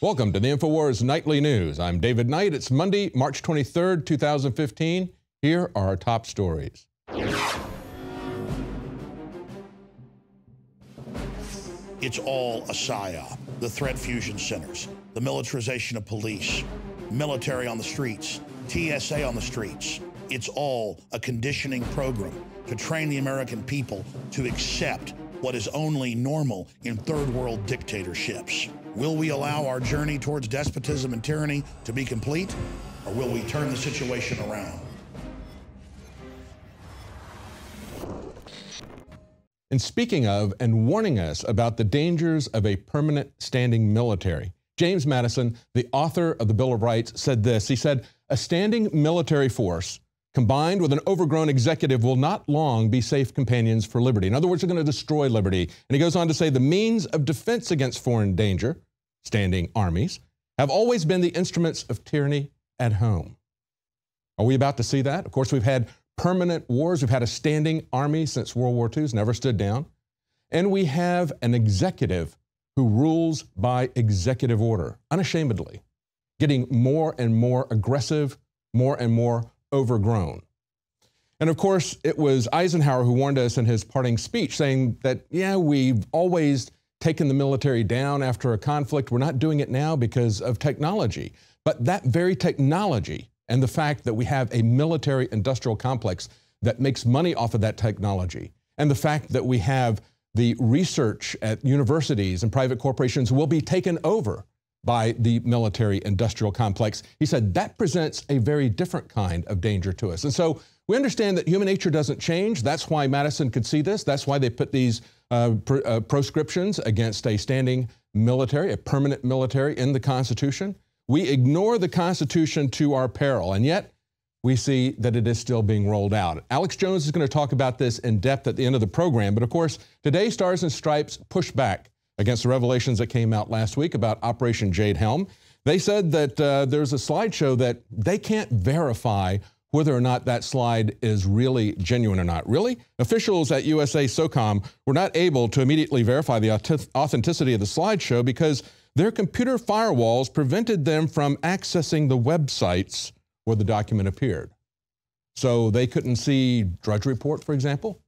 Welcome to the Infowars Nightly News. I'm David Knight. It's Monday, March 23rd, 2015. Here are our top stories. It's all a psyop. The threat fusion centers, the militarization of police, military on the streets, TSA on the streets. It's all a conditioning program to train the American people to accept what is only normal in third world dictatorships. Will we allow our journey towards despotism and tyranny to be complete, or will we turn the situation around? And speaking of and warning us about the dangers of a permanent standing military, James Madison, the author of the Bill of Rights, said this. He said, "A standing military force combined with an overgrown executive will not long be safe companions for liberty." In other words, they're going to destroy liberty. And he goes on to say, "The means of defense against foreign danger, standing armies, have always been the instruments of tyranny at home." Are we about to see that? Of course, we've had permanent wars. We've had a standing army since World War II, has never stood down. And we have an executive who rules by executive order, unashamedly, getting more and more aggressive, more and more overgrown. And of course, it was Eisenhower who warned us in his parting speech, saying that, yeah, we've always taken the military down after a conflict. We're not doing it now because of technology. But that very technology and the fact that we have a military industrial complex that makes money off of that technology, and the fact that we have the research at universities and private corporations will be taken over by the military industrial complex, he said that presents a very different kind of danger to us. And so we understand that human nature doesn't change. That's why Madison could see this. That's why they put these proscriptions against a standing military, a permanent military in the Constitution. We ignore the Constitution to our peril, and yet we see that it is still being rolled out. Alex Jones is going to talk about this in depth at the end of the program. But of course, today Stars and Stripes pushed back against the revelations that came out last week about Operation Jade Helm. They said that there's a slideshow that they can't verify whether or not that slide is really genuine or not. Really? Officials at USA SOCOM were not able to immediately verify the authenticity of the slideshow because their computer firewalls prevented them from accessing the websites where the document appeared. So they couldn't see Drudge Report, for example.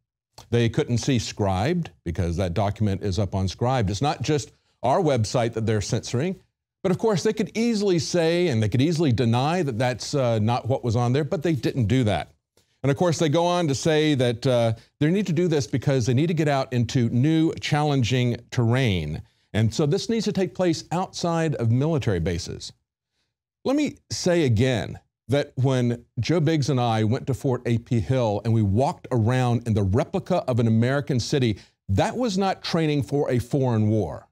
They couldn't see Scribed because that document is up on Scribed. It's not just our website that they're censoring, but of course they could easily say and they could easily deny that that's not what was on there, but they didn't do that. And of course they go on to say that they need to do this because they need to get out into new challenging terrain. And so this needs to take place outside of military bases. Let me say again that when Joe Biggs and I went to Fort A.P. Hill and we walked around in the replica of an American city, that was not training for a foreign war.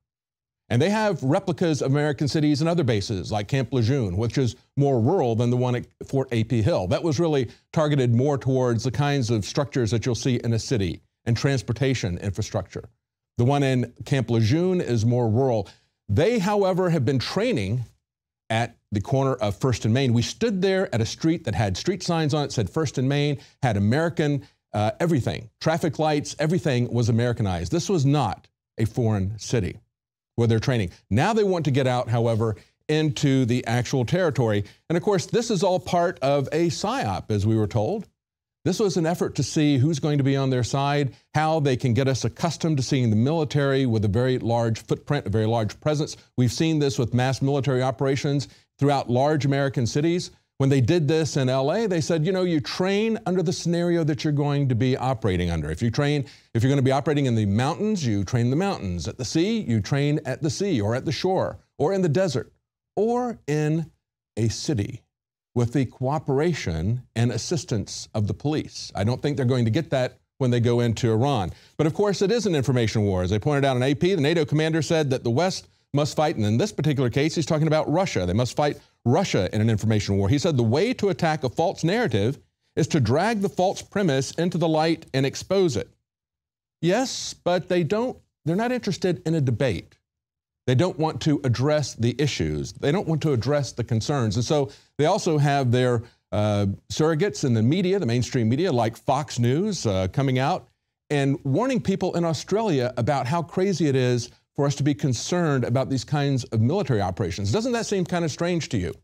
And they have replicas of American cities and other bases like Camp Lejeune, which is more rural than the one at Fort A.P. Hill. That was really targeted more towards the kinds of structures that you'll see in a city and transportation infrastructure. The one in Camp Lejeune is more rural. They, however, have been training at the corner of First and Main. We stood there at a street that had street signs on it, said First and Main, had American everything, traffic lights, everything was Americanized. This was not a foreign city where they're training. Now they want to get out, however, into the actual territory. And of course, this is all part of a psyop, as we were told. This was an effort to see who's going to be on their side, how they can get us accustomed to seeing the military with a very large footprint, a very large presence. We've seen this with mass military operations throughout large American cities. When they did this in LA, they said, you know, you train under the scenario that you're going to be operating under. If you're going to be operating in the mountains, you train in the mountains. At the sea, you train at the sea or at the shore or in the desert or in a city with the cooperation and assistance of the police. I don't think they're going to get that when they go into Iran. But of course, it is an information war. As they pointed out in AP, the NATO commander said that the West must fight, and in this particular case, he's talking about Russia. They must fight Russia in an information war. He said the way to attack a false narrative is to drag the false premise into the light and expose it. Yes, but they're not interested in a debate. They don't want to address the issues. They don't want to address the concerns. And so they also have their surrogates in the media, the mainstream media, like Fox News, coming out and warning people in Australia about how crazy it is for us to be concerned about these kinds of military operations. Doesn't that seem kind of strange to you?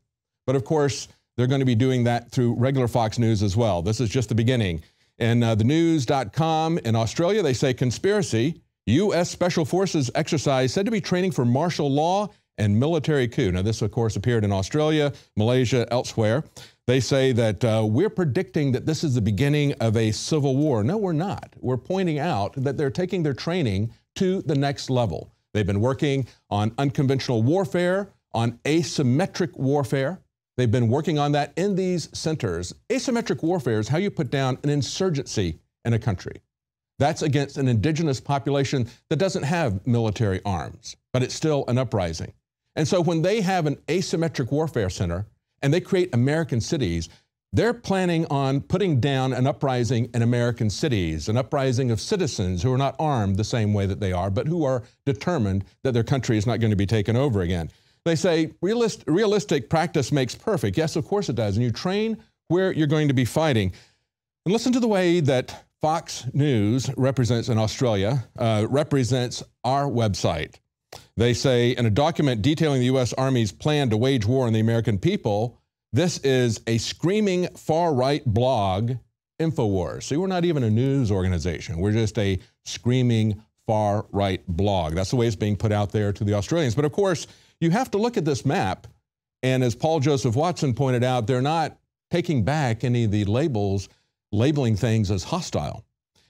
But of course, they're going to be doing that through regular Fox News as well. This is just the beginning. And the news.com in Australia, they say conspiracy, U.S. Special Forces exercise said to be training for martial law and military coup. Now, this, of course, appeared in Australia, Malaysia, elsewhere. They say that we're predicting that this is the beginning of a civil war. No, we're not. We're pointing out that they're taking their training to the next level. They've been working on unconventional warfare, on asymmetric warfare. They've been working on that in these centers. Asymmetric warfare is how you put down an insurgency in a country. That's against an indigenous population that doesn't have military arms, but it's still an uprising. And so when they have an asymmetric warfare center and they create American cities, they're planning on putting down an uprising in American cities, an uprising of citizens who are not armed the same way that they are, but who are determined that their country is not going to be taken over again. They say realistic practice makes perfect. Yes, of course it does. And you train where you're going to be fighting. And listen to the way that Fox News represents in Australia, represents our website. They say in a document detailing the U.S. Army's plan to wage war on the American people, this is a screaming far-right blog, Infowars. See, we're not even a news organization. We're just a screaming far-right blog. That's the way it's being put out there to the Australians. But of course, you have to look at this map. And as Paul Joseph Watson pointed out, they're not taking back any of the labels, labeling things as hostile.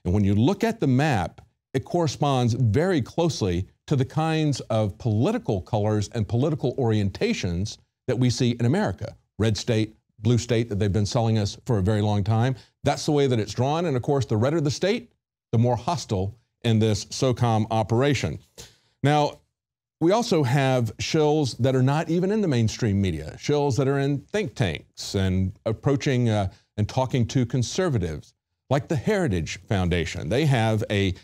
And when you look at the map, it corresponds very closely to the kinds of political colors and political orientations that we see in America. Red state, blue state that they've been selling us for a very long time. That's the way that it's drawn. And of course, the redder the state, the more hostile in this SOCOM operation. Now, we also have shills that are not even in the mainstream media, shills that are in think tanks and approaching and talking to conservatives, like the Heritage Foundation. They have a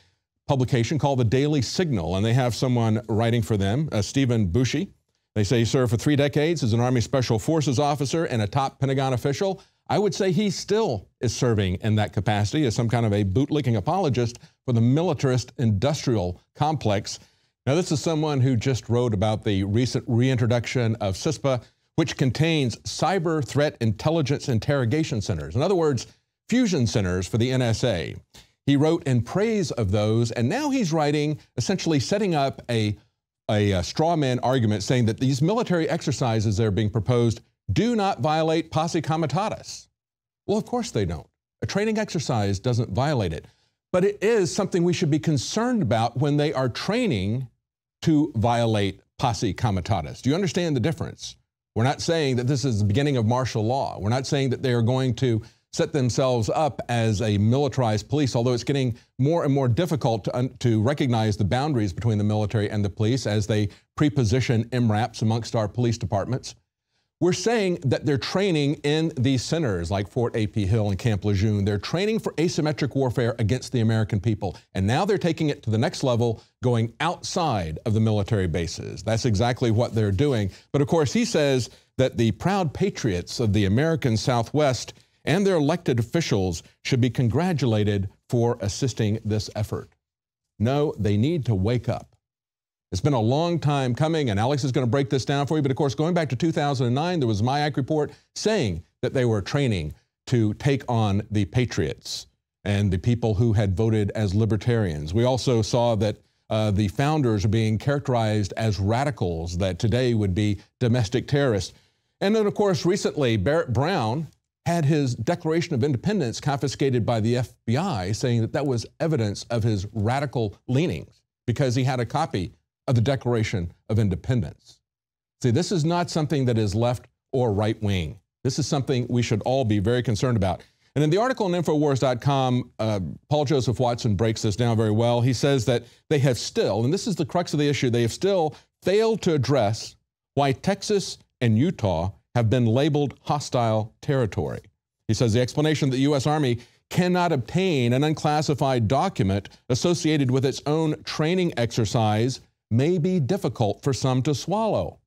publication called The Daily Signal, and they have someone writing for them, Stephen Bushy. They say he served for 3 decades as an Army Special Forces officer and a top Pentagon official. I would say he still is serving in that capacity as some kind of a bootlicking apologist for the militarist industrial complex. Now, this is someone who just wrote about the recent reintroduction of CISPA, which contains cyber threat intelligence interrogation centers. In other words, fusion centers for the NSA. He wrote in praise of those, and now he's writing, essentially setting up a straw man argument saying that these military exercises that are being proposed do not violate Posse Comitatus. Well, of course they don't. A training exercise doesn't violate it, but it is something we should be concerned about when they are training to violate Posse Comitatus. Do you understand the difference? We're not saying that this is the beginning of martial law. We're not saying that they are going to set themselves up as a militarized police, although it's getting more and more difficult to recognize the boundaries between the military and the police as they preposition MRAPs amongst our police departments. We're saying that they're training in these centers like Fort A.P. Hill and Camp Lejeune. They're training for asymmetric warfare against the American people. And now they're taking it to the next level, going outside of the military bases. That's exactly what they're doing. But of course, he says that the proud patriots of the American Southwest and their elected officials should be congratulated for assisting this effort. No, they need to wake up. It's been a long time coming, and Alex is going to break this down for you. But of course, going back to 2009, there was a MIAC report saying that they were training to take on the patriots and the people who had voted as libertarians. We also saw that the founders are being characterized as radicals that today would be domestic terrorists. And then, of course, recently, Barrett Brown had his Declaration of Independence confiscated by the FBI, saying that that was evidence of his radical leanings because he had a copy of the Declaration of Independence. See, this is not something that is left or right wing. This is something we should all be very concerned about. And in the article on Infowars.com, Paul Joseph Watson breaks this down very well. He says that they have still, and this is the crux of the issue, they have still failed to address why Texas and Utah have been labeled hostile territory. He says the explanation that the U.S. Army cannot obtain an unclassified document associated with its own training exercise may be difficult for some to swallow.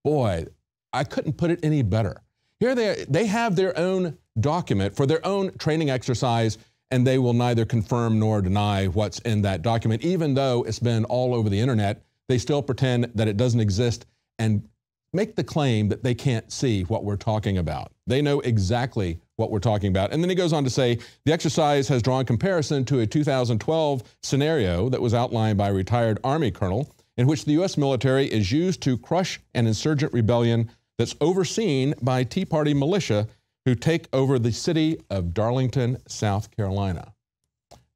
Boy, I couldn't put it any better. Here they have their own document for their own training exercise, and they will neither confirm nor deny what's in that document, even though it's been all over the internet. they still pretend that it doesn't exist and make the claim that they can't see what we're talking about. They know exactly what we're talking about. And then he goes on to say, the exercise has drawn comparison to a 2012 scenario that was outlined by a retired Army colonel, in which the U.S. military is used to crush an insurgent rebellion that's overseen by Tea Party militia who take over the city of Darlington, South Carolina.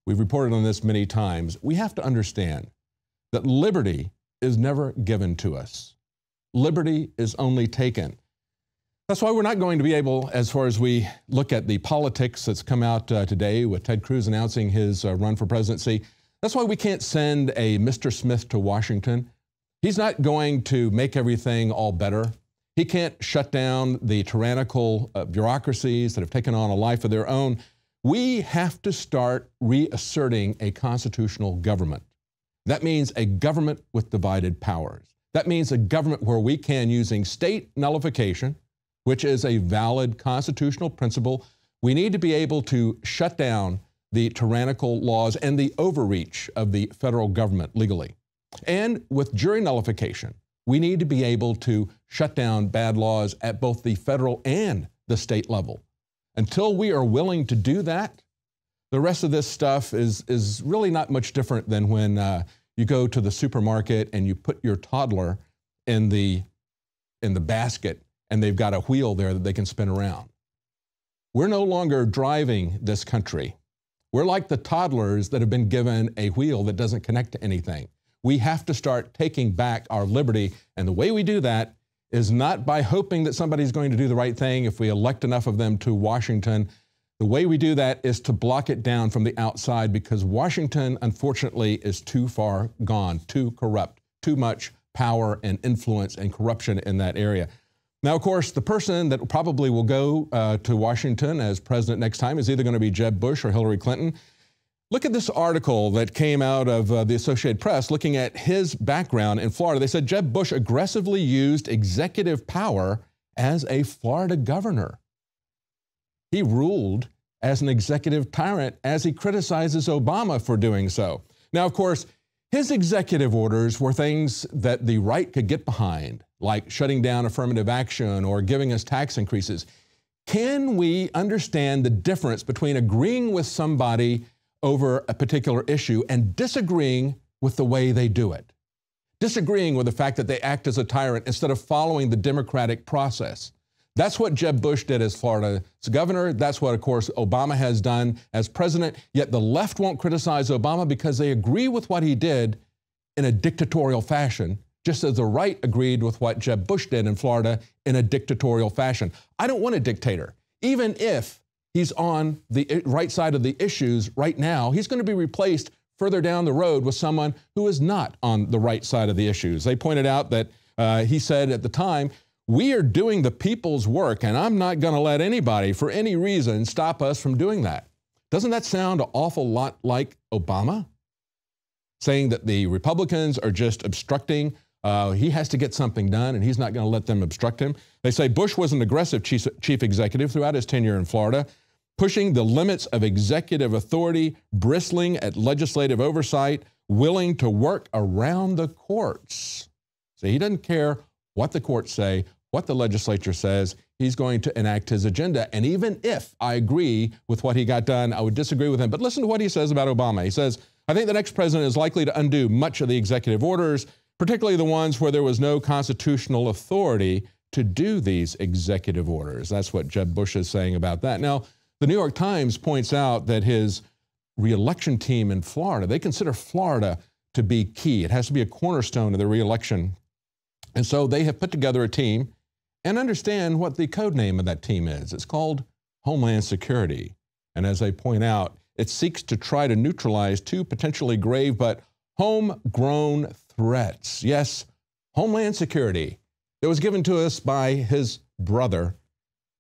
We've reported on this many times. We have to understand that liberty is never given to us. Liberty is only taken. That's why we're not going to be able, as far as we look at the politics that's come out today with Ted Cruz announcing his run for presidency, that's why we can't send a Mr. Smith to Washington. He's not going to make everything all better. He can't shut down the tyrannical bureaucracies that have taken on a life of their own. We have to start reasserting a constitutional government. That means a government with divided powers. That means a government where we can, using state nullification, which is a valid constitutional principle, we need to be able to shut down the tyrannical laws and the overreach of the federal government legally. And with jury nullification, we need to be able to shut down bad laws at both the federal and the state level. Until we are willing to do that, the rest of this stuff is really not much different than when you go to the supermarket and you put your toddler in the basket and they've got a wheel there that they can spin around. We're no longer driving this country. We're like the toddlers that have been given a wheel that doesn't connect to anything. We have to start taking back our liberty, and the way we do that is not by hoping that somebody's going to do the right thing if we elect enough of them to Washington. The way we do that is to block it down from the outside, because Washington, unfortunately, is too far gone, too corrupt, too much power and influence and corruption in that area. Now, of course, the person that probably will go to Washington as president next time is either going to be Jeb Bush or Hillary Clinton. Look at this article that came out of the Associated Press looking at his background in Florida. They said Jeb Bush aggressively used executive power as a Florida governor. He ruled as an executive tyrant as he criticizes Obama for doing so. Now, of course, his executive orders were things that the right could get behind, like shutting down affirmative action or giving us tax increases. Can we understand the difference between agreeing with somebody over a particular issue and disagreeing with the way they do it? Disagreeing with the fact that they act as a tyrant instead of following the democratic process. That's what Jeb Bush did as Florida's governor. That's what, of course, Obama has done as president. Yet the left won't criticize Obama because they agree with what he did in a dictatorial fashion, just as the right agreed with what Jeb Bush did in Florida in a dictatorial fashion. I don't want a dictator. Even if he's on the right side of the issues right now, he's going to be replaced further down the road with someone who is not on the right side of the issues. They pointed out that he said at the time, "We are doing the people's work, and I'm not going to let anybody, for any reason, stop us from doing that." Doesn't that sound an awful lot like Obama? Saying that the Republicans are just obstructing. He has to get something done, and he's not going to let them obstruct him. They say Bush was an aggressive chief executive throughout his tenure in Florida, pushing the limits of executive authority, bristling at legislative oversight, willing to work around the courts. So he doesn't care what the courts say, what the legislature says. He's going to enact his agenda. And even if I agree with what he got done, I would disagree with him. But listen to what he says about Obama. He says, "I think the next president is likely to undo much of the executive orders, particularly the ones where there was no constitutional authority to do these executive orders." That's what Jeb Bush is saying about that. Now, the New York Times points out that his reelection team in Florida, they consider Florida to be key. It has to be a cornerstone of the reelection. And so they have put together a team, and understand what the code name of that team is. It's called Homeland Security. And as I point out, it seeks to try to neutralize two potentially grave but homegrown threats. Yes, Homeland Security that was given to us by his brother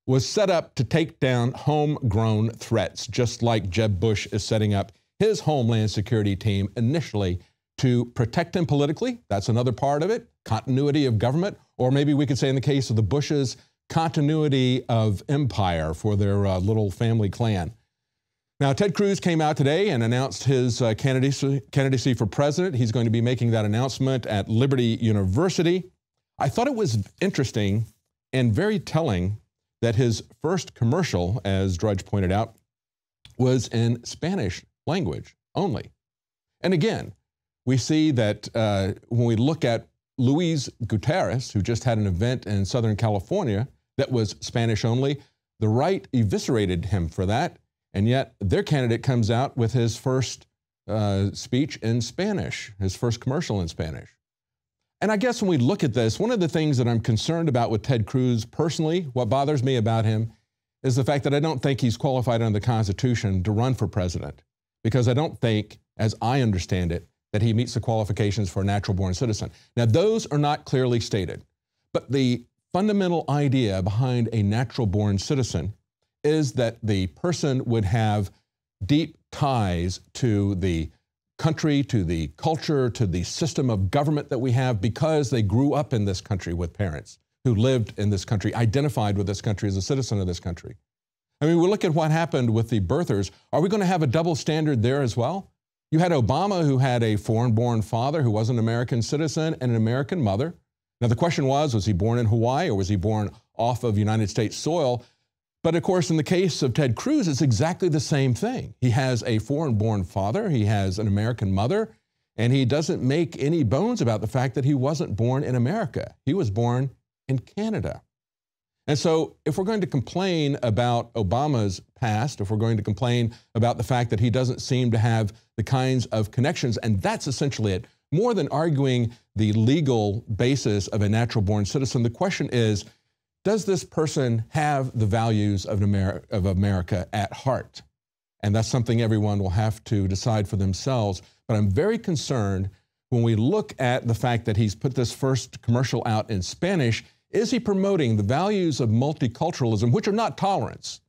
was set up to take down homegrown threats, just like Jeb Bush is setting up his Homeland Security team initially to protect him politically. That's another part of it, continuity of government, or maybe we could say in the case of the Bushes, continuity of empire for their little family clan. Now, Ted Cruz came out today and announced his candidacy for president. He's going to be making that announcement at Liberty University. I thought it was interesting and very telling that his first commercial, as Drudge pointed out, was in Spanish language only. And again, we see that when we look at Luis Gutierrez, who just had an event in Southern California that was Spanish only, the right eviscerated him for that. And yet their candidate comes out with his first speech in Spanish, his first commercial in Spanish. And I guess when we look at this, one of the things that I'm concerned about with Ted Cruz personally, what bothers me about him, is the fact that I don't think he's qualified under the Constitution to run for president. Because I don't think, as I understand it, that he meets the qualifications for a natural-born citizen. Now, those are not clearly stated. But the fundamental idea behind a natural-born citizen is that the person would have deep ties to the country, to the culture, to the system of government that we have because they grew up in this country with parents who lived in this country, identified with this country as a citizen of this country. I mean, we look at what happened with the birthers. Are we going to have a double standard there as well? You had Obama, who had a foreign-born father who was an American citizen and an American mother. Now, the question was he born in Hawaii or was he born off of United States soil? But of course, in the case of Ted Cruz, it's exactly the same thing. He has a foreign-born father, he has an American mother, and he doesn't make any bones about the fact that he wasn't born in America. He was born in Canada. And so if we're going to complain about Obama's past, if we're going to complain about the fact that he doesn't seem to have the kinds of connections, and that's essentially it, more than arguing the legal basis of a natural-born citizen, the question is, does this person have the values of America at heart? And that's something everyone will have to decide for themselves. But I'm very concerned when we look at the fact that he's put this first commercial out in Spanish. Is he promoting the values of multiculturalism, which are not tolerance?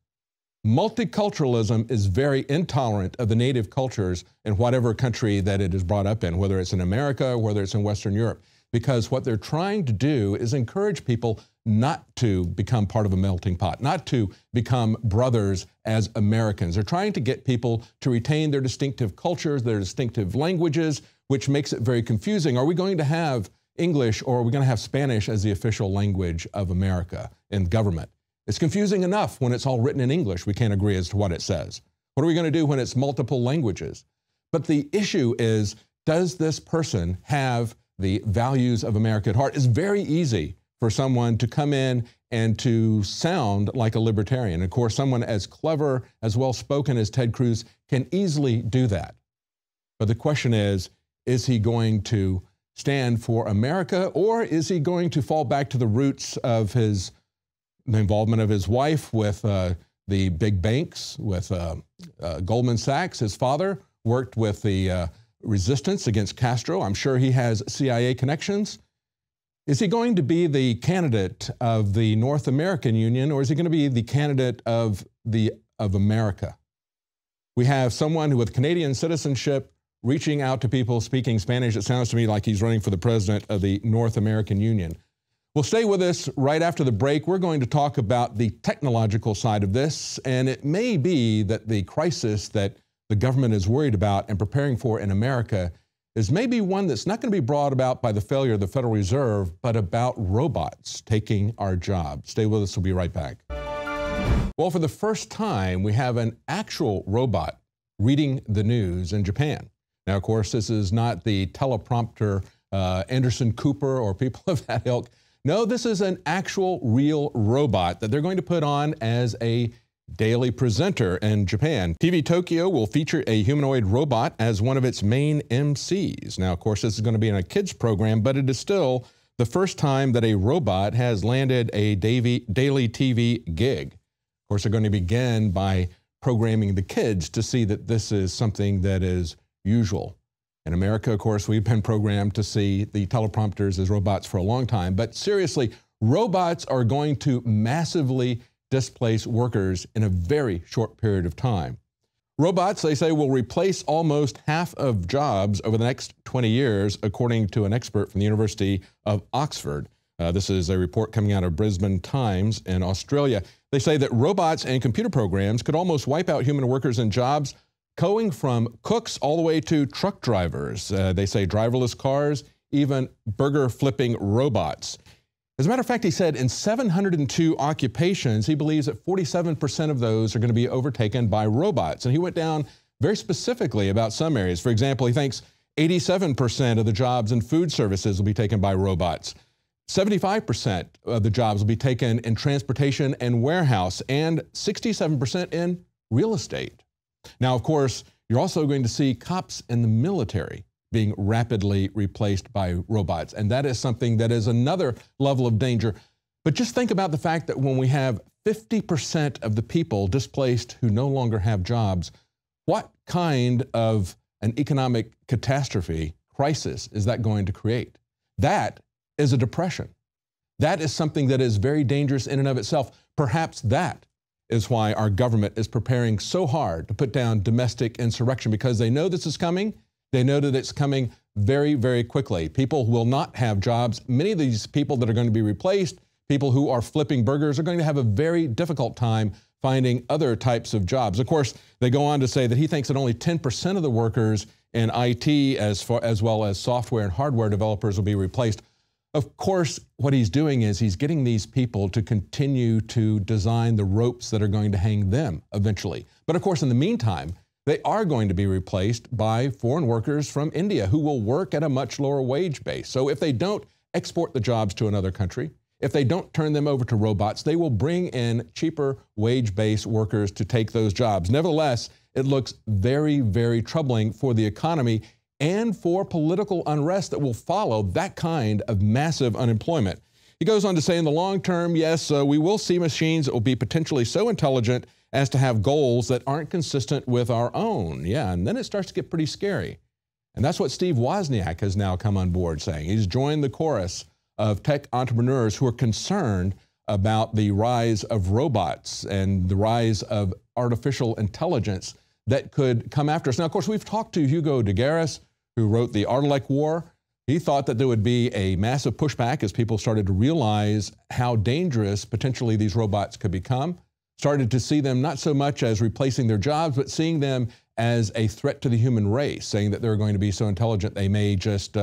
Multiculturalism is very intolerant of the native cultures in whatever country that it is brought up in, whether it's in America or whether it's in Western Europe. Because what they're trying to do is encourage people not to become part of a melting pot, not to become brothers as Americans. They're trying to get people to retain their distinctive cultures, their distinctive languages, which makes it very confusing. Are we going to have English or are we going to have Spanish as the official language of America in government? It's confusing enough when it's all written in English. We can't agree as to what it says. What are we going to do when it's multiple languages? But the issue is, does this person have the values of America at heart? It's very easy for someone to come in and to sound like a libertarian. Of course, someone as clever, as well-spoken as Ted Cruz can easily do that. But the question is he going to stand for America, or is he going to fall back to the roots of the involvement of his wife with the big banks, with Goldman Sachs? His father worked with the resistance against Castro. I'm sure he has CIA connections. Is he going to be the candidate of the North American Union, or is he going to be the candidate of America? We have someone who, with Canadian citizenship, reaching out to people speaking Spanish. It sounds to me like he's running for the president of the North American Union. Well, stay with us right after the break. We're going to talk about the technological side of this, and it may be that the crisis that the government is worried about and preparing for in America is maybe one that's not going to be brought about by the failure of the Federal Reserve, but about robots taking our jobs. Stay with us. We'll be right back. Well, for the first time, we have an actual robot reading the news in Japan. Now, of course, this is not the teleprompter Anderson Cooper or people of that ilk. No, this is an actual real robot that they're going to put on as a daily presenter in Japan. TV Tokyo will feature a humanoid robot as one of its main MCs. Now, of course, this is going to be in a kids program, but it is still the first time that a robot has landed a daily TV gig. Of course, they're going to begin by programming the kids to see that this is something that is usual. In America, of course, we've been programmed to see the teleprompters as robots for a long time. But seriously, robots are going to massively displace workers in a very short period of time. Robots, they say, will replace almost half of jobs over the next 20 years, according to an expert from the University of Oxford. This is a report coming out of Brisbane Times in Australia. They say that robots and computer programs could almost wipe out human workers and jobs, going from cooks all the way to truck drivers. They say driverless cars, even burger flipping robots. As a matter of fact, he said in 702 occupations, he believes that 47% of those are going to be overtaken by robots. And he went down very specifically about some areas. For example, he thinks 87% of the jobs in food services will be taken by robots. 75% of the jobs will be taken in transportation and warehouse, and 67% in real estate. Now, of course, you're also going to see cops in the military being rapidly replaced by robots, and that is something that is another level of danger. But just think about the fact that when we have 50% of the people displaced who no longer have jobs, what kind of an economic catastrophe, crisis, is that going to create? That is a depression. That is something that is very dangerous in and of itself. Perhaps that is why our government is preparing so hard to put down domestic insurrection, because they know this is coming. They know that it's coming very, very quickly. People will not have jobs. Many of these people that are going to be replaced, people who are flipping burgers, are going to have a very difficult time finding other types of jobs. Of course, they go on to say that he thinks that only 10% of the workers in IT, as well as software and hardware developers, will be replaced. Of course, what he's doing is he's getting these people to continue to design the ropes that are going to hang them eventually. But of course, in the meantime, they are going to be replaced by foreign workers from India who will work at a much lower wage base. So if they don't export the jobs to another country, if they don't turn them over to robots, they will bring in cheaper wage-based workers to take those jobs. Nevertheless, it looks very, very troubling for the economy and for political unrest that will follow that kind of massive unemployment. He goes on to say, in the long term, yes, we will see machines that will be potentially so intelligent as to have goals that aren't consistent with our own. Yeah, and then it starts to get pretty scary. And that's what Steve Wozniak has now come on board saying. He's joined the chorus of tech entrepreneurs who are concerned about the rise of robots and the rise of artificial intelligence that could come after us. Now, of course, we've talked to Hugo de Garis, who wrote The Art War. He thought that there would be a massive pushback as people started to realize how dangerous potentially these robots could become, started to see them not so much as replacing their jobs, but seeing them as a threat to the human race, saying that they're going to be so intelligent they may just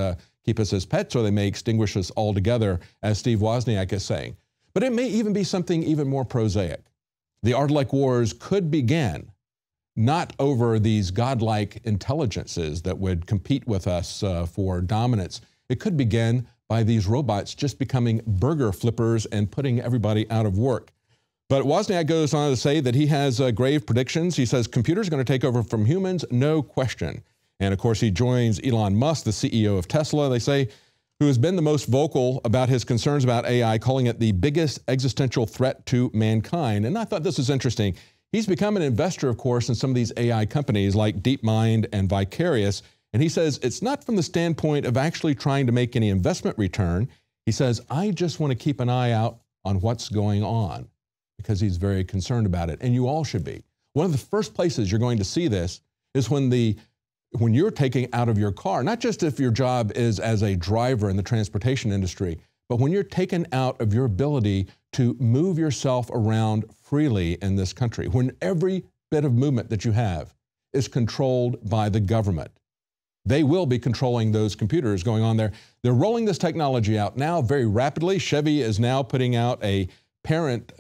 keep us as pets, or they may extinguish us altogether, as Steve Wozniak is saying. But it may even be something even more prosaic. The Art Wars could begin not over these godlike intelligences that would compete with us for dominance. It could begin by these robots just becoming burger flippers and putting everybody out of work. But Wozniak goes on to say that he has grave predictions. He says computers are going to take over from humans, no question. And of course, he joins Elon Musk, the CEO of Tesla, they say, who has been the most vocal about his concerns about AI, calling it the biggest existential threat to mankind. And I thought this was interesting. He's become an investor, of course, in some of these AI companies like DeepMind and Vicarious. And he says it's not from the standpoint of actually trying to make any investment return. He says, I just want to keep an eye out on what's going on, because he's very concerned about it. And you all should be. One of the first places you're going to see this is when you're taking out of your car, not just if your job is as a driver in the transportation industry, but when you're taken out of your ability to move yourself around freely in this country, when every bit of movement that you have is controlled by the government. They will be controlling those computers going on there. They're rolling this technology out now very rapidly. Chevy is now putting out a parent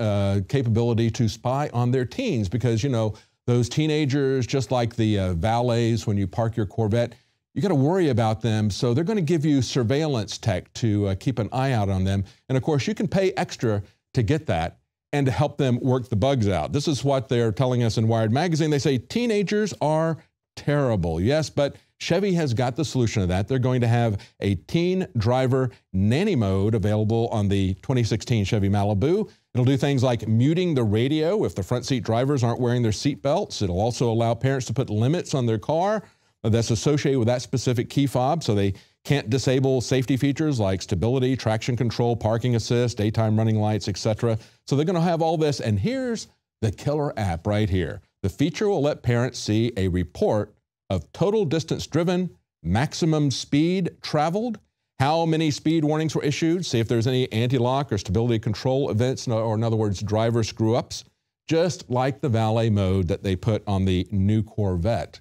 capability to spy on their teens, because, you know, those teenagers, just like the valets when you park your Corvette, you got to worry about them. So they're going to give you surveillance tech to keep an eye out on them. And of course, you can pay extra to get that and to help them work the bugs out. This is what they're telling us in Wired Magazine. They say teenagers are terrible. Yes, but Chevy has got the solution to that. They're going to have a teen driver nanny mode available on the 2016 Chevy Malibu. It'll do things like muting the radio if the front seat drivers aren't wearing their seat belts. It'll also allow parents to put limits on their car that's associated with that specific key fob, so they can't disable safety features like stability, traction control, parking assist, daytime running lights, etc. So they're going to have all this. And here's the killer app right here. The feature will let parents see a report of total distance driven, maximum speed traveled, how many speed warnings were issued, see if there's any anti-lock or stability control events, or in other words, driver screw-ups, just like the valet mode that they put on the new Corvette.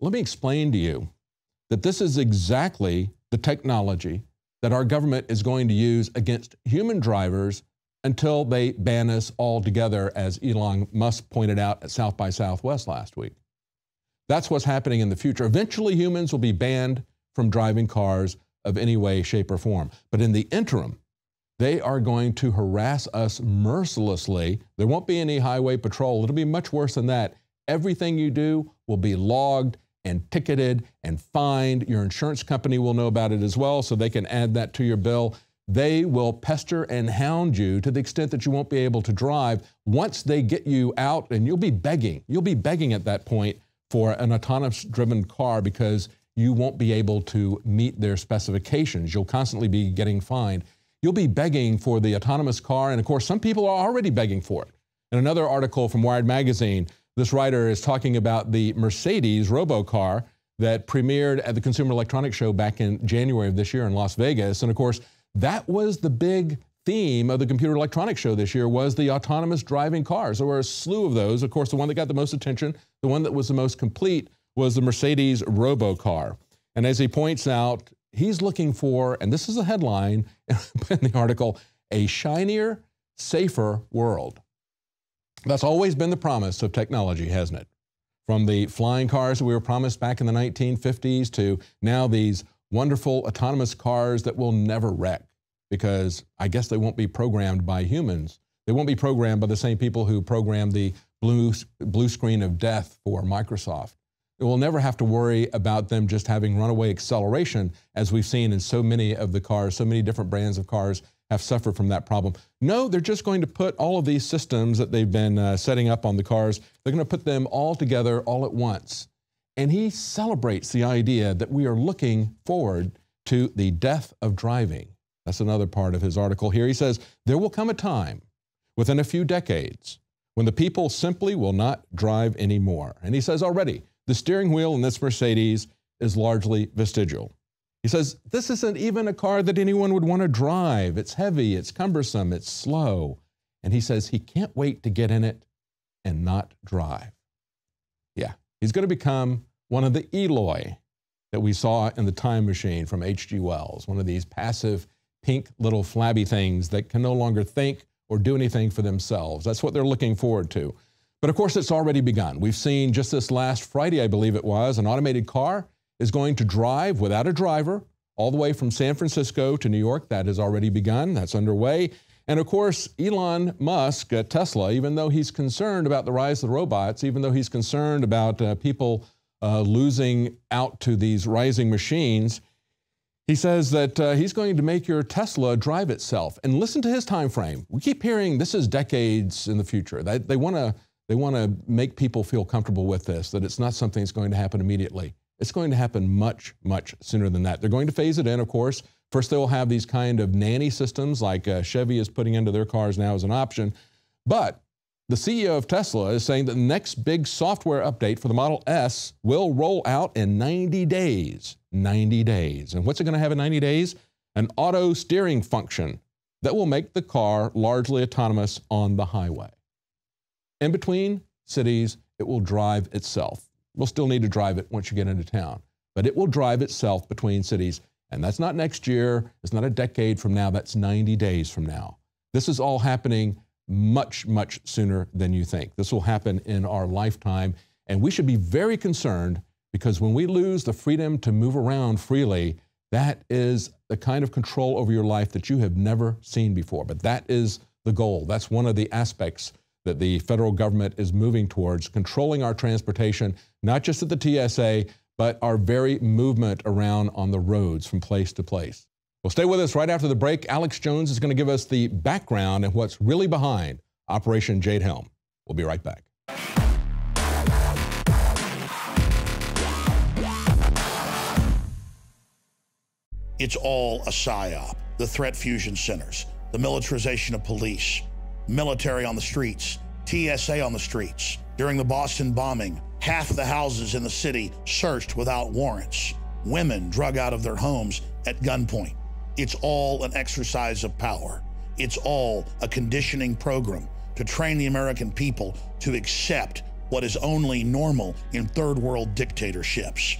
Let me explain to you that this is exactly the technology that our government is going to use against human drivers until they ban us altogether, as Elon Musk pointed out at South by Southwest last week. That's what's happening in the future. Eventually, humans will be banned from driving cars of any way, shape, or form. But in the interim, they are going to harass us mercilessly. There won't be any highway patrol. It'll be much worse than that. Everything you do will be logged and ticketed and fined. Your insurance company will know about it as well, so they can add that to your bill. They will pester and hound you to the extent that you won't be able to drive. Once they get you out, and you'll be begging at that point for an autonomous driven car because you won't be able to meet their specifications. You'll constantly be getting fined. You'll be begging for the autonomous car, and of course, some people are already begging for it. In another article from Wired Magazine, this writer is talking about the Mercedes robo-car that premiered at the Consumer Electronics Show back in January of this year in Las Vegas. And of course, that was the big theme of the Computer Electronics Show this year, was the autonomous driving cars. There were a slew of those. Of course, the one that got the most attention, the one that was the most complete, was the Mercedes robo-car. And as he points out, he's looking for, and this is a headline in the article, a shinier, safer world. That's always been the promise of technology, hasn't it? From the flying cars that we were promised back in the 1950s to now these wonderful autonomous cars that will never wreck, because I guess they won't be programmed by humans. They won't be programmed by the same people who programmed the blue screen of death for Microsoft. We'll never have to worry about them just having runaway acceleration, as we've seen in so many of the cars. So many different brands of cars have suffered from that problem. No, they're just going to put all of these systems that they've been setting up on the cars, they're going to put them all together all at once. And he celebrates the idea that we are looking forward to the death of driving. That's another part of his article here. He says, there will come a time within a few decades when the people simply will not drive anymore. And he says already, the steering wheel in this Mercedes is largely vestigial. He says, this isn't even a car that anyone would want to drive. It's heavy, it's cumbersome, it's slow. And he says he can't wait to get in it and not drive. Yeah, he's going to become one of the Eloi that we saw in the Time Machine from H.G. Wells, one of these passive, pink little flabby things that can no longer think or do anything for themselves. That's what they're looking forward to. But of course, it's already begun. We've seen just this last Friday, I believe it was, an automated car is going to drive without a driver all the way from San Francisco to New York. That has already begun. That's underway. And of course, Elon Musk at Tesla, even though he's concerned about the rise of the robots, even though he's concerned about people losing out to these rising machines, he says that he's going to make your Tesla drive itself. And listen to his time frame. We keep hearing this is decades in the future. They want to make people feel comfortable with this, that it's not something that's going to happen immediately. It's going to happen much, much sooner than that. They're going to phase it in, of course. First, they will have these kind of nanny systems like Chevy is putting into their cars now as an option. But the CEO of Tesla is saying that the next big software update for the Model S will roll out in 90 days. 90 days. And what's it going to have in 90 days? An auto steering function that will make the car largely autonomous on the highway. In between cities, it will drive itself. We'll still need to drive it once you get into town, but it will drive itself between cities. And that's not next year. It's not a decade from now. That's 90 days from now. This is all happening much, much sooner than you think. This will happen in our lifetime. And we should be very concerned, because when we lose the freedom to move around freely, that is the kind of control over your life that you have never seen before. But that is the goal. That's one of the aspects that the federal government is moving towards, controlling our transportation, not just at the TSA, but our very movement around on the roads from place to place. Well, stay with us. Right after the break, Alex Jones is going to give us the background and what's really behind Operation Jade Helm. We'll be right back. It's all a psyop. The threat fusion centers, the militarization of police, military on the streets, TSA on the streets. During the Boston bombing, half the houses in the city searched without warrants. Women drug out of their homes at gunpoint. It's all an exercise of power. It's all a conditioning program to train the American people to accept what is only normal in third world dictatorships.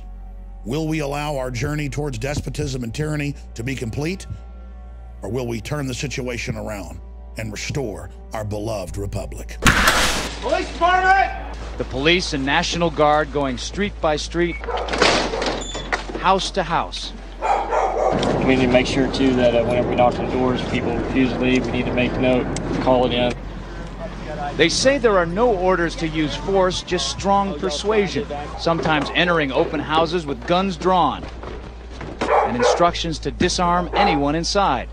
Will we allow our journey towards despotism and tyranny to be complete? Or will we turn the situation around and restore our beloved republic? Police department! The police and National Guard going street by street, house to house. We need to make sure, too, that whenever we knock on doors, people refuse to leave. We need to make note, call it in. They say there are no orders to use force, just strong persuasion, sometimes entering open houses with guns drawn, and instructions to disarm anyone inside.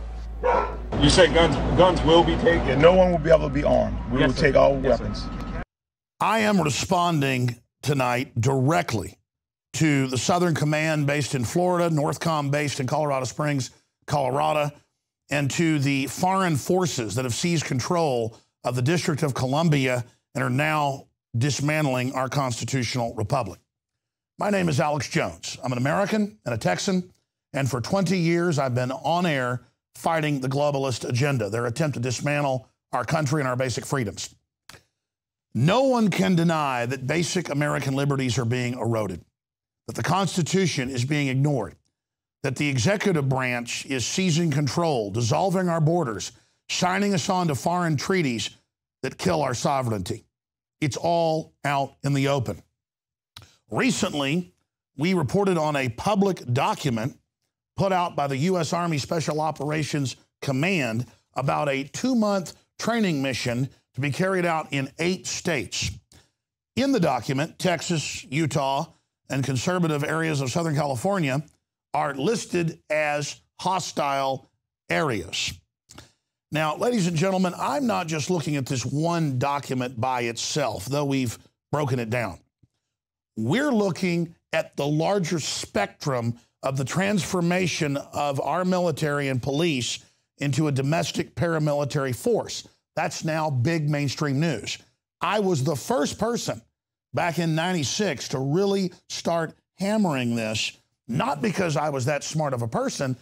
You said guns will be taken? No one will be able to be armed. We will take all weapons. I am responding tonight directly to the Southern Command based in Florida, NORTHCOM based in Colorado Springs, Colorado, and to the foreign forces that have seized control of the District of Columbia and are now dismantling our constitutional republic. My name is Alex Jones. I'm an American and a Texan, and for 20 years I've been on air fighting the globalist agenda, their attempt to dismantle our country and our basic freedoms. No one can deny that basic American liberties are being eroded, that the Constitution is being ignored, that the executive branch is seizing control, dissolving our borders, signing us on to foreign treaties that kill our sovereignty. It's all out in the open. Recently, we reported on a public document put out by the U.S. Army Special Operations Command about a 2-month training mission to be carried out in 8 states. In the document, Texas, Utah, and conservative areas of Southern California are listed as hostile areas. Now, ladies and gentlemen, I'm not just looking at this one document by itself, though we've broken it down. We're looking at the larger spectrum of the transformation of our military and police into a domestic paramilitary force. That's now big mainstream news. I was the first person back in '96 to really start hammering this, not because I was that smart of a person,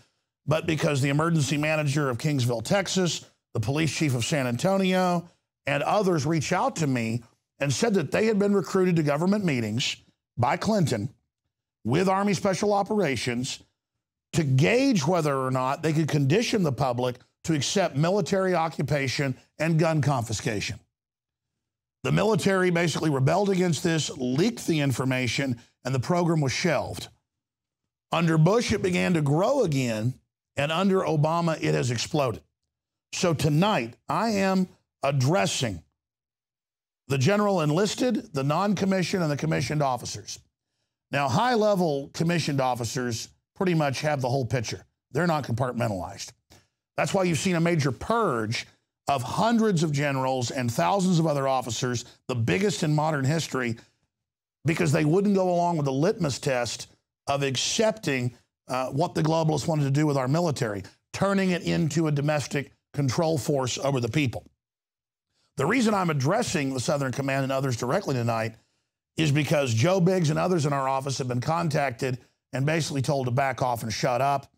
but because the emergency manager of Kingsville, Texas, the police chief of San Antonio, and others reached out to me and said that they had been recruited to government meetings by Clinton with Army Special Operations to gauge whether or not they could condition the public to accept military occupation and gun confiscation. The military basically rebelled against this, leaked the information, and the program was shelved. Under Bush, it began to grow again, and under Obama, it has exploded. So tonight, I am addressing the general enlisted, the non-commissioned, and the commissioned officers. Now, high-level commissioned officers pretty much have the whole picture. They're not compartmentalized. That's why you've seen a major purge of hundreds of generals and thousands of other officers, the biggest in modern history, because they wouldn't go along with the litmus test of accepting what the globalists wanted to do with our military, turning it into a domestic control force over the people. The reason I'm addressing the Southern Command and others directly tonight is because Joe Biggs and others in our office have been contacted and basically told to back off and shut up.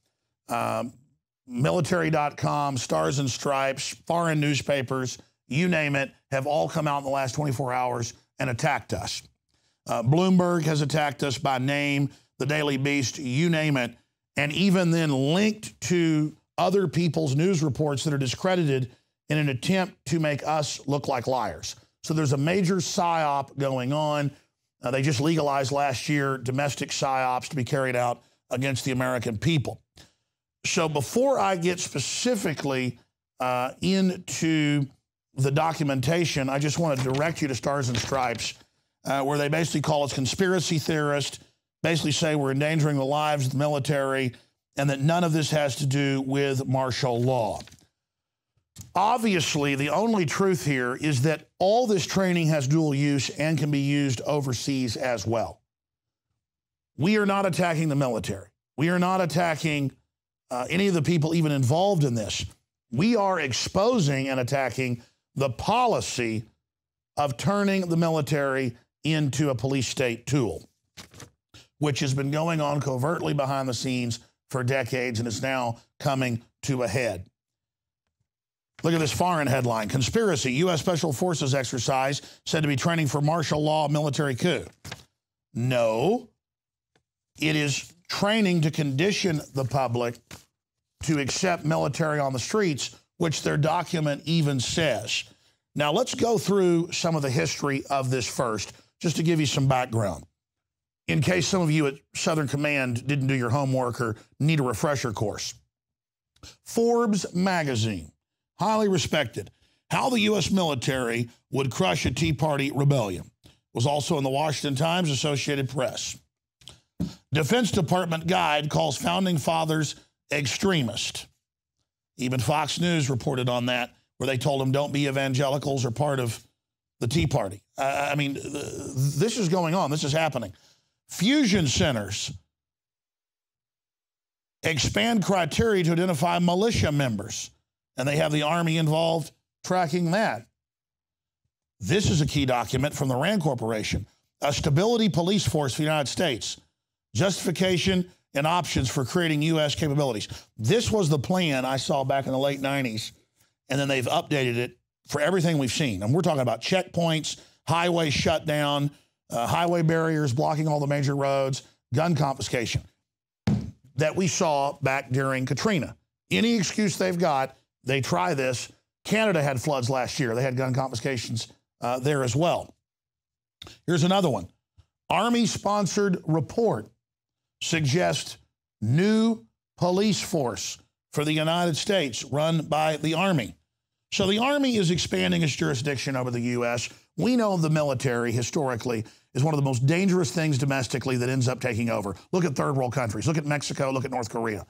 Military.com, Stars and Stripes, foreign newspapers, you name it, have all come out in the last 24 hours and attacked us. Bloomberg has attacked us by name, the Daily Beast, you name it, and even then linked to other people's news reports that are discredited in an attempt to make us look like liars. So there's a major psyop going on. They just legalized last year domestic psyops to be carried out against the American people. So before I get specifically into the documentation, I just want to direct you to Stars and Stripes, where they basically call us conspiracy theorists, basically say we're endangering the lives of the military, and that none of this has to do with martial law. Obviously, the only truth here is that all this training has dual use and can be used overseas as well. We are not attacking the military. We are not attacking any of the people even involved in this. We are exposing and attacking the policy of turning the military into a police state tool, which has been going on covertly behind the scenes for decades and is now coming to a head. Look at this foreign headline. Conspiracy, U.S. Special Forces exercise said to be training for martial law military coup. No, it is training to condition the public to accept military on the streets, which their document even says. Now, let's go through some of the history of this first, just to give you some background, in case some of you at Southern Command didn't do your homework or need a refresher course. Forbes magazine, highly respected, How the U.S. Military Would Crush a Tea Party Rebellion, was also in the Washington Times, Associated Press. Defense Department guide calls founding fathers extremist. Even Fox News reported on that, where they told them don't be evangelicals or part of the Tea Party. I mean, this is going on. This is happening. Fusion centers expand criteria to identify militia members, and they have the Army involved tracking that. This is a key document from the RAND Corporation. A stability police force for the United States. Justification and options for creating U.S. capabilities. This was the plan I saw back in the late 90s, and then they've updated it for everything we've seen. And we're talking about checkpoints, highway shutdown, highway barriers blocking all the major roads, gun confiscation that we saw back during Katrina. Any excuse they've got, they try this. Canada had floods last year. They had gun confiscations there as well. Here's another one. Army-sponsored report suggests new police force for the United States run by the Army. So the Army is expanding its jurisdiction over the U.S. We know the military, historically, is one of the most dangerous things domestically that ends up taking over. Look at third world countries. Look at Mexico. Look at North Korea.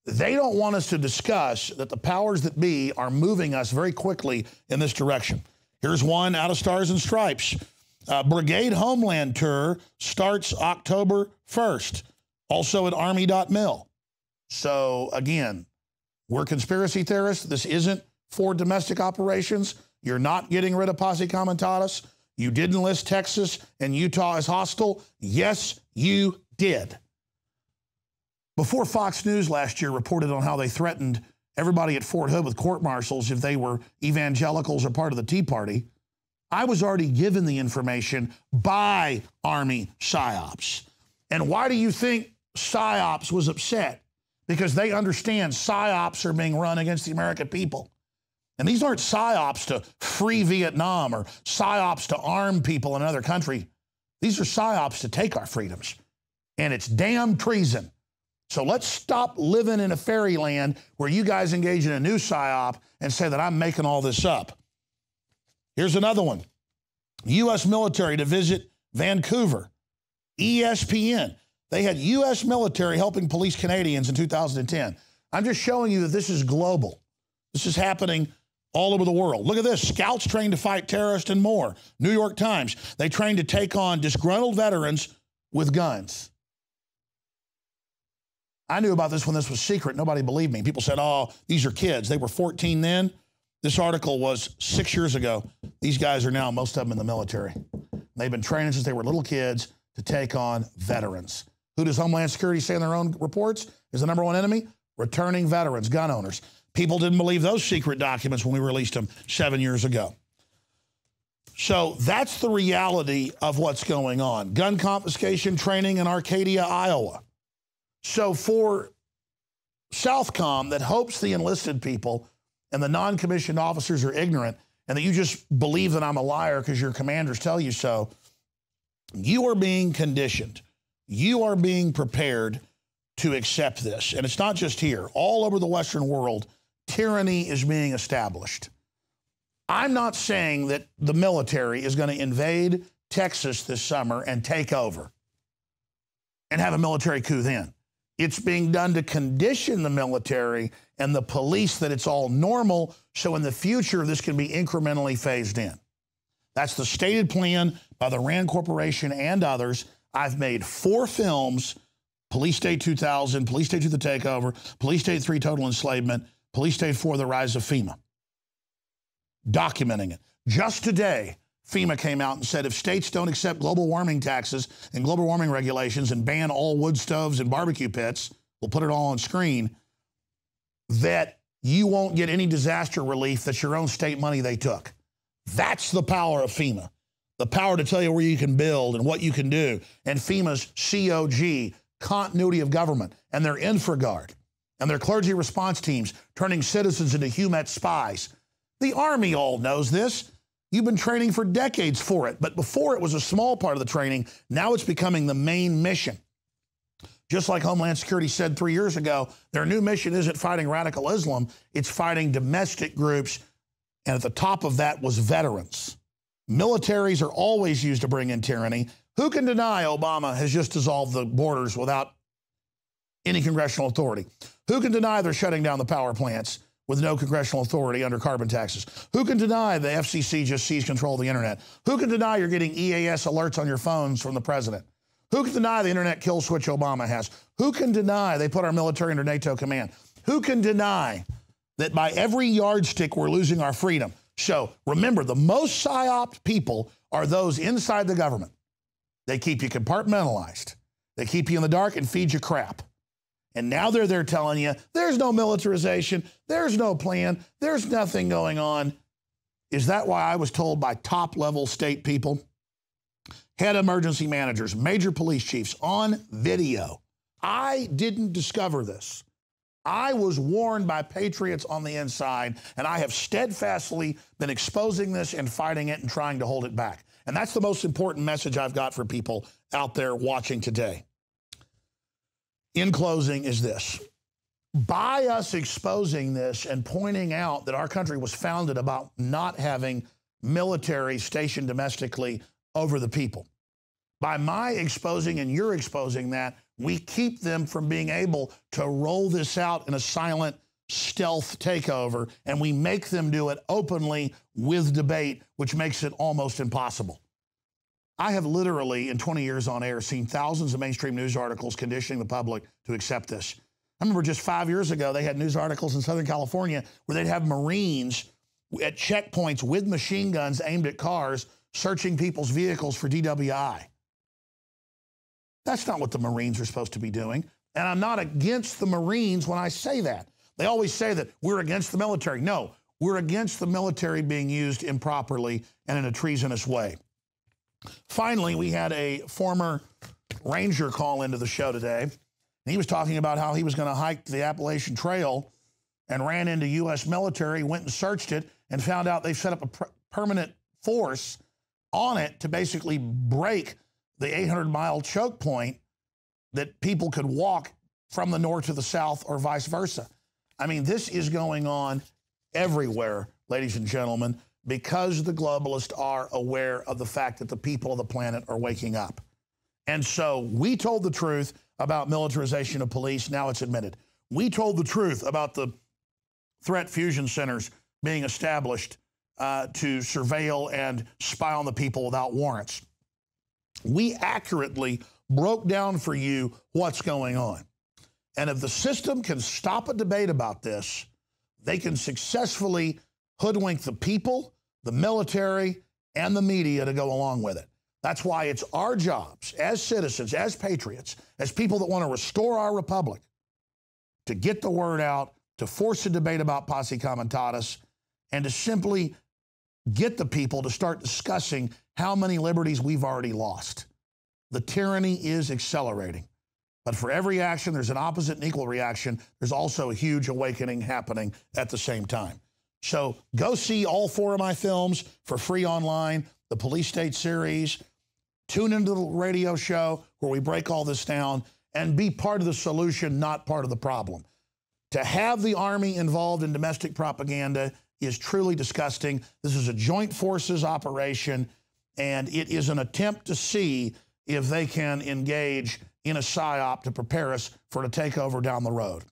They don't want us to discuss that the powers that be are moving us very quickly in this direction. Here's one out of Stars and Stripes. Brigade Homeland Tour starts October 1st, also at Army.mil. So, again, we're conspiracy theorists. This isn't for domestic operations. You're not getting rid of Posse Comitatus. You didn't list Texas and Utah as hostile. Yes, you did. Before Fox News last year reported on how they threatened everybody at Fort Hood with court-martials if they were evangelicals or part of the Tea Party, I was already given the information by Army PSYOPs. And why do you think PSYOPs was upset? Because they understand PSYOPs are being run against the American people. And these aren't PSYOPs to free Vietnam or PSYOPs to arm people in another country. These are PSYOPs to take our freedoms. And it's damn treason. So let's stop living in a fairyland where you guys engage in a new PSYOP and say that I'm making all this up. Here's another one. U.S. military to visit Vancouver. ESPN. They had U.S. military helping police Canadians in 2010. I'm just showing you that this is global. This is happening all over the world. Look at this. Scouts trained to fight terrorists and more. New York Times. They trained to take on disgruntled veterans with guns. I knew about this when this was secret. Nobody believed me. People said, oh, these are kids. They were 14 then. This article was 6 years ago. These guys are now, most of them in the military. They've been training since they were little kids to take on veterans. Who does Homeland Security say in their own reports is the number one enemy? Returning veterans, gun owners. People didn't believe those secret documents when we released them 7 years ago. So that's the reality of what's going on. Gun confiscation training in Arcadia, Iowa. So for Southcom that hopes the enlisted people and the non-commissioned officers are ignorant and that you just believe that I'm a liar because your commanders tell you so, you are being conditioned. You are being prepared to accept this. And it's not just here. All over the Western world, tyranny is being established. I'm not saying that the military is going to invade Texas this summer and take over and have a military coup then. It's being done to condition the military and the police that it's all normal, so in the future this can be incrementally phased in. That's the stated plan by the RAND Corporation and others. I've made 4 films, Police State 2000, Police State 2 The Takeover, Police State 3 Total Enslavement, Police State 4 The Rise of FEMA, documenting it. Just today, FEMA came out and said if states don't accept global warming taxes and global warming regulations and ban all wood stoves and barbecue pits, we'll put it all on screen, that you won't get any disaster relief that's your own state money they took. That's the power of FEMA. The power to tell you where you can build and what you can do. And FEMA's COG, continuity of government, and their InfraGard, and their clergy response teams turning citizens into HUMET spies. The Army all knows this. You've been training for decades for it. But before it was a small part of the training, now it's becoming the main mission. Just like Homeland Security said 3 years ago, their new mission isn't fighting radical Islam, it's fighting domestic groups, and at the top of that was veterans. Militaries are always used to bring in tyranny. Who can deny Obama has just dissolved the borders without any congressional authority? Who can deny they're shutting down the power plants with no congressional authority under carbon taxes? Who can deny the FCC just seized control of the internet? Who can deny you're getting EAS alerts on your phones from the president? Who can deny the internet kill switch Obama has? Who can deny they put our military under NATO command? Who can deny that by every yardstick we're losing our freedom? So remember, the most psyoped people are those inside the government. They keep you compartmentalized. They keep you in the dark and feed you crap. And now they're there telling you there's no militarization, there's no plan, there's nothing going on. Is that why I was told by top-level state people, head emergency managers, major police chiefs on video? I didn't discover this. I was warned by patriots on the inside, and I have steadfastly been exposing this and fighting it and trying to hold it back. And that's the most important message I've got for people out there watching today. In closing is this. By us exposing this and pointing out that our country was founded about not having military stationed domestically over the people, by my exposing and you're exposing that, we keep them from being able to roll this out in a silent stealth takeover, and we make them do it openly with debate, which makes it almost impossible. I have literally, in 20 years on air, seen thousands of mainstream news articles conditioning the public to accept this. I remember just 5 years ago, they had news articles in Southern California where they'd have Marines at checkpoints with machine guns aimed at cars, searching people's vehicles for DWI. That's not what the Marines are supposed to be doing. And I'm not against the Marines when I say that. They always say that we're against the military. No, we're against the military being used improperly and in a treasonous way. Finally, we had a former Ranger call into the show today. And he was talking about how he was going to hike the Appalachian Trail and ran into U.S. military, went and searched it, and found out they set up a permanent force on it to basically break the 800-mile choke point that people could walk from the north to the south or vice versa. I mean, this is going on everywhere, ladies and gentlemen, because the globalists are aware of the fact that the people of the planet are waking up. And so we told the truth about militarization of police. Now it's admitted. We told the truth about the threat fusion centers being established to surveil and spy on the people without warrants. We accurately broke down for you what's going on. And if the system can stop a debate about this, they can successfully hoodwink the people, the military, and the media to go along with it. That's why it's our jobs as citizens, as patriots, as people that want to restore our republic, to get the word out, to force a debate about Posse Comitatus, and to simply get the people to start discussing how many liberties we've already lost. The tyranny is accelerating. But for every action, there's an opposite and equal reaction. There's also a huge awakening happening at the same time. So go see all 4 of my films for free online, the Police State series. Tune into the radio show where we break all this down and be part of the solution, not part of the problem. To have the Army involved in domestic propaganda is truly disgusting. This is a joint forces operation, and it is an attempt to see if they can engage in a psyop to prepare us for a takeover down the road.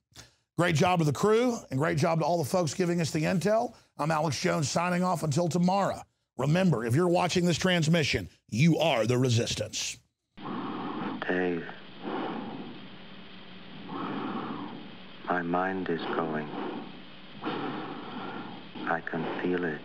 Great job to the crew, and great job to all the folks giving us the intel. I'm Alex Jones signing off until tomorrow. Remember, if you're watching this transmission, you are the resistance. Dave, my mind is going. I can feel it.